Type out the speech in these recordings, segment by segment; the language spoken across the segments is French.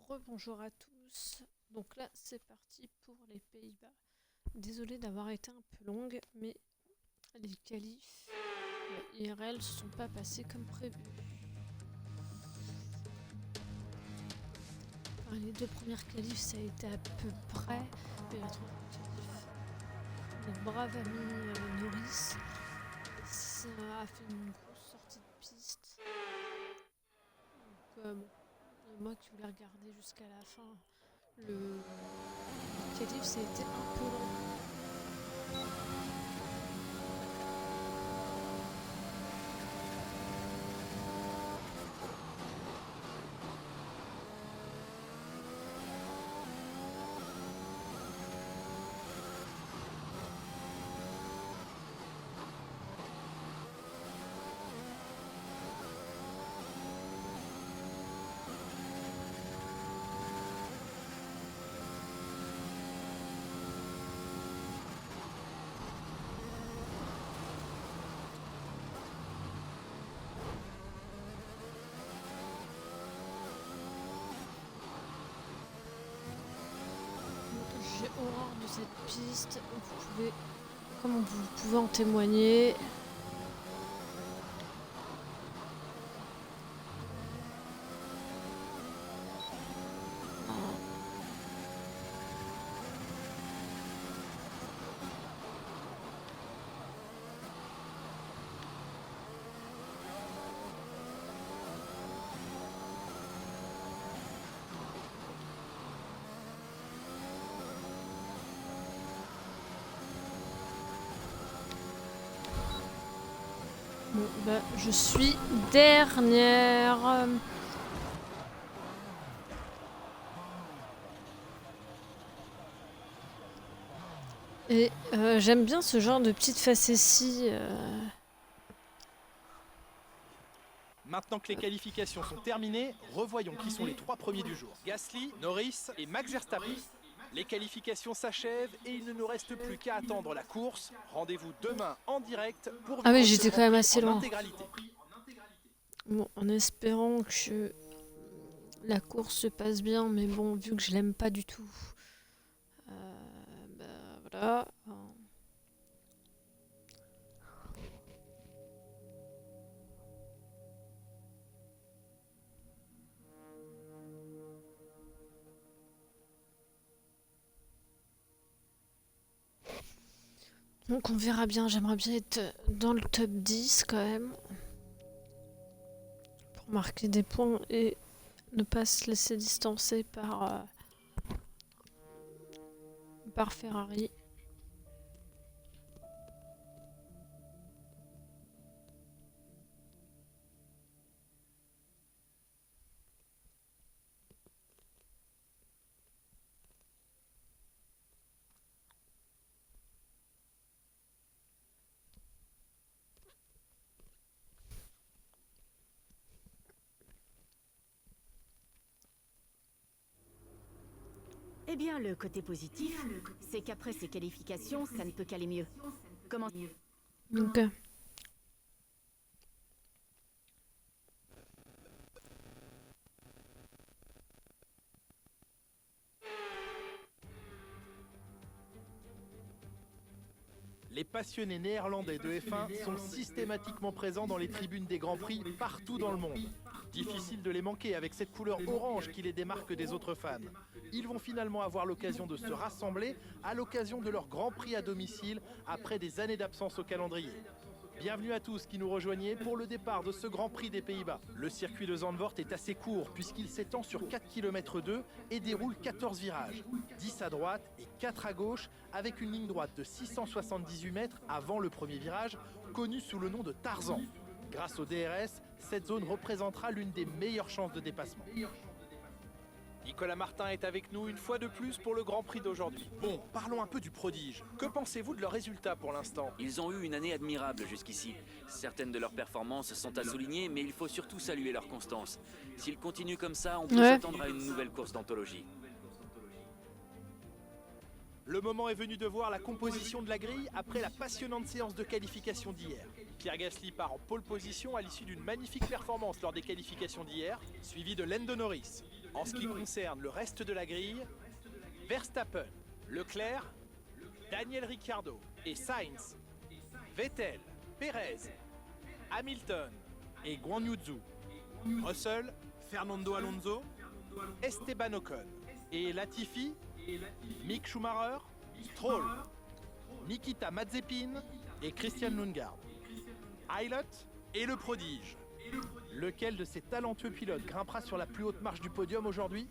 Rebonjour à tous. Donc là, c'est parti pour les Pays-Bas. Désolée d'avoir été un peu longue, mais les qualifs IRL se sont pas passés comme prévu. Enfin, les deux premières qualifs, ça a été à peu près. Mais la troisième qualif, notre brave ami Norris, ça a fait une grosse sortie de piste. Donc, bon, moi qui voulais regarder jusqu'à la fin, le qualif, ça a été un peu long. J'ai horreur de cette piste. Comme vous pouvez en témoigner. Bon, bah, je suis dernière. Et j'aime bien ce genre de petites facéties. Maintenant que les qualifications sont terminées, revoyons qui sont les trois premiers du jour. Gasly, Norris et Max Verstappen. Les qualifications s'achèvent et il ne nous reste plus qu'à attendre la course. Rendez-vous demain en direct pour Ah oui, vivre ce j'étais Grand quand même Prix assez en loin. intégralité. Bon, en espérant que la course se passe bien, mais bon, vu que je l'aime pas du tout. Bah voilà. Donc on verra bien, j'aimerais bien être dans le top 10 quand même. Pour marquer des points et ne pas se laisser distancer par Ferrari. Eh bien, le côté positif, c'est qu'après ces qualifications, ça ne peut qu'aller mieux. Comment mieux? Donc, Les passionnés néerlandais de F1 sont systématiquement présents dans les tribunes des Grands Prix partout dans le monde. Difficile de les manquer avec cette couleur orange qui les démarque des autres fans. Ils vont finalement avoir l'occasion de se rassembler à l'occasion de leur Grand Prix à domicile après des années d'absence au calendrier. Bienvenue à tous qui nous rejoignez pour le départ de ce Grand Prix des Pays-Bas. Le circuit de Zandvoort est assez court puisqu'il s'étend sur 4 km 2 et déroule 14 virages, 10 à droite et 4 à gauche, avec une ligne droite de 678 mètres avant le premier virage, connu sous le nom de Tarzan. Grâce au DRS, cette zone représentera l'une des meilleures chances de dépassement. Nicolas Martin est avec nous une fois de plus pour le Grand Prix d'aujourd'hui. Bon, parlons un peu du prodige. Que pensez-vous de leurs résultats pour l'instant? Ils ont eu une année admirable jusqu'ici. Certaines de leurs performances sont à souligner, mais il faut surtout saluer leur constance. S'ils continuent comme ça, on peut s'attendre à une nouvelle course d'anthologie. Le moment est venu de voir la composition de la grille après la passionnante séance de qualification d'hier. Pierre Gasly part en pole position à l'issue d'une magnifique performance lors des qualifications d'hier, suivi de Lando Norris. En ce qui concerne le reste de la grille, Verstappen, Leclerc, Daniel Ricciardo et Sainz, Vettel, Perez, Hamilton et Guan Yu Zhou, Russell, Fernando Alonso, Esteban Ocon et Latifi, Mick Schumacher, Stroll, Nikita Mazepin et Christian Lundgaard. Ilott et le prodige. Lequel de ces talentueux pilotes grimpera sur la plus haute marche du podium aujourd'hui ?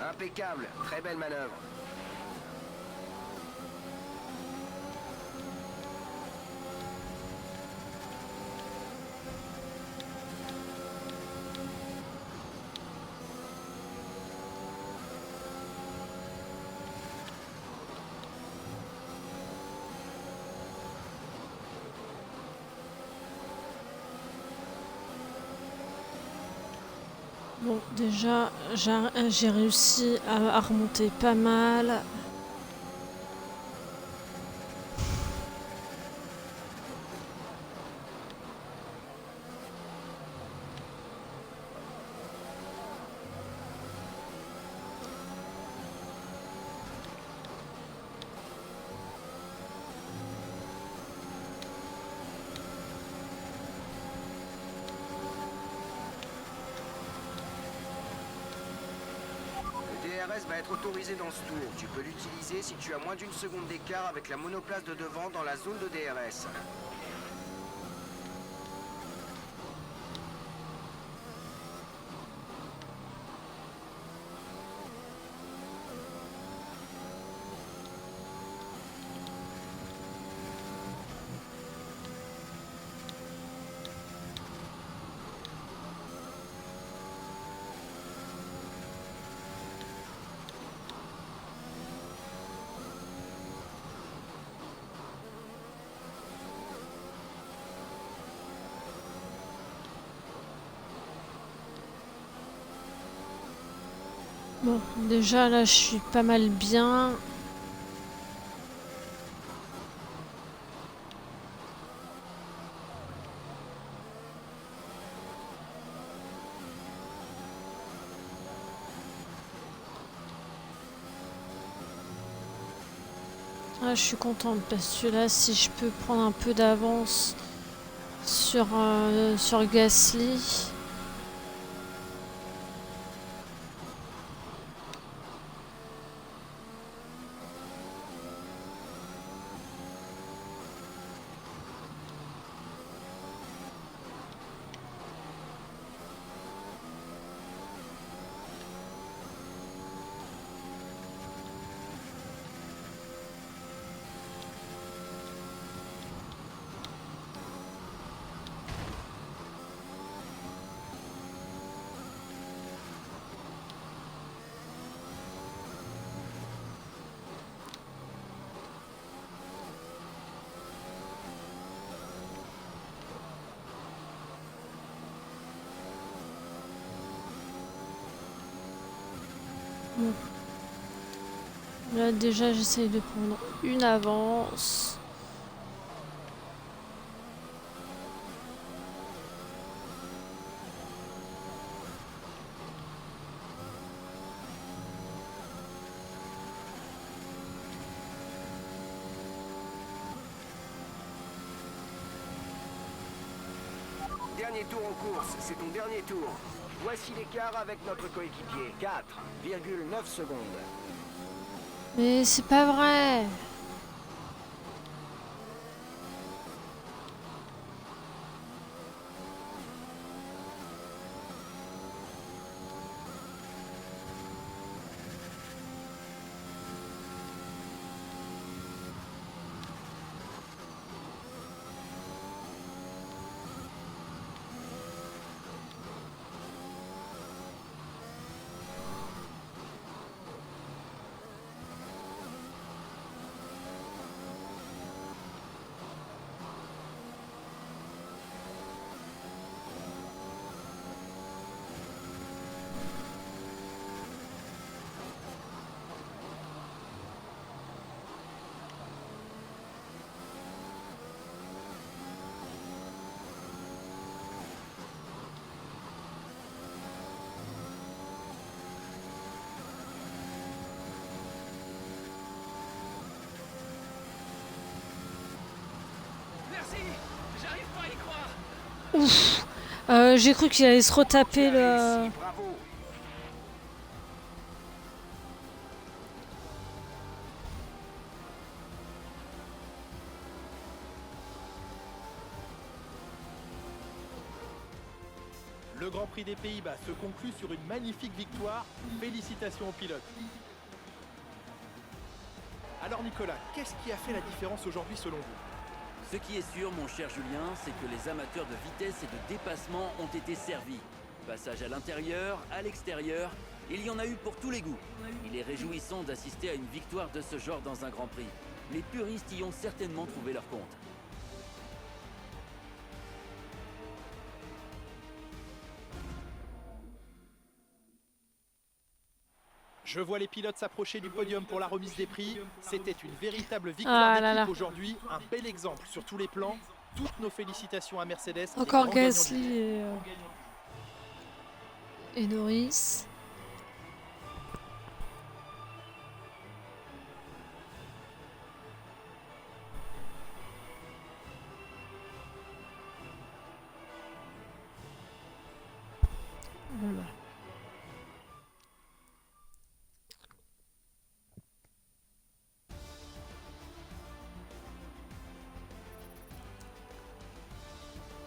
Impeccable, très belle manœuvre. Bon, déjà, j'ai réussi à remonter pas mal. Le DRS va être autorisé dans ce tour. Tu peux l'utiliser si tu as moins d'une seconde d'écart avec la monoplace de devant dans la zone de DRS. Bon, déjà là, je suis pas mal bien. Ah, je suis contente parce que là, si je peux prendre un peu d'avance sur Gasly. Bon. Là déjà j'essaye de prendre une avance. Dernier tour en course, c'est ton dernier tour. Voici l'écart avec notre coéquipier, 4,9 secondes. Mais c'est pas vrai. Ouf. J'ai cru qu'il allait se retaper le... Réussi, bravo. Le Grand Prix des Pays-Bas se conclut sur une magnifique victoire. Félicitations aux pilotes. Alors Nicolas, qu'est-ce qui a fait la différence aujourd'hui selon vous? Ce qui est sûr, mon cher Julien, c'est que les amateurs de vitesse et de dépassement ont été servis. Passage à l'intérieur, à l'extérieur, il y en a eu pour tous les goûts. Il est réjouissant d'assister à une victoire de ce genre dans un Grand Prix. Les puristes y ont certainement trouvé leur compte. Je vois les pilotes s'approcher du podium pour la remise des prix. C'était une véritable victoire d'équipe aujourd'hui. Un bel exemple sur tous les plans. Toutes nos félicitations à Mercedes. Encore grand gagnant du Gasly et Norris. Bon bah.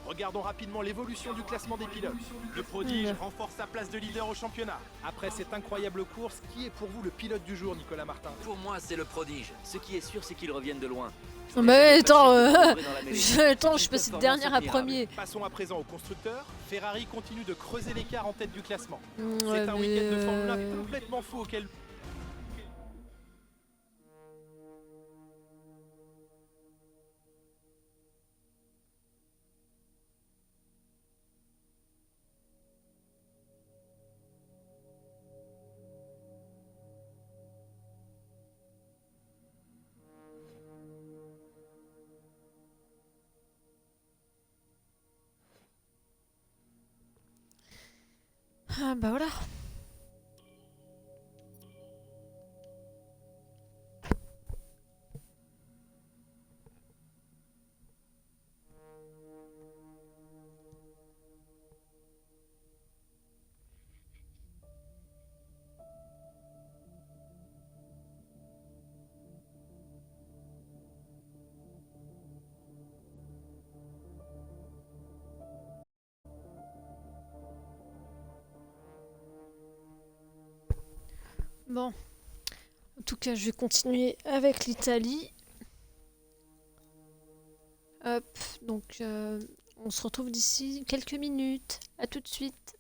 Regardons rapidement l'évolution du classement des pilotes. Le prodige renforce sa place de leader au championnat. Après cette incroyable course, qui est pour vous le pilote du jour, Nicolas Martin? Pour moi, c'est le prodige. Ce qui est sûr, c'est qu'ils reviennent de loin. Mais attends, Attends, je suis passé de dernière à premier. Passons à présent aux constructeurs. Ferrari continue de creuser l'écart en tête du classement. Ouais, C'est un mais, week-end de Formule 1 complètement fou auquel... Ah bah voilà. Bon, en tout cas, je vais continuer avec l'Italie. Hop, donc on se retrouve d'ici quelques minutes. À tout de suite.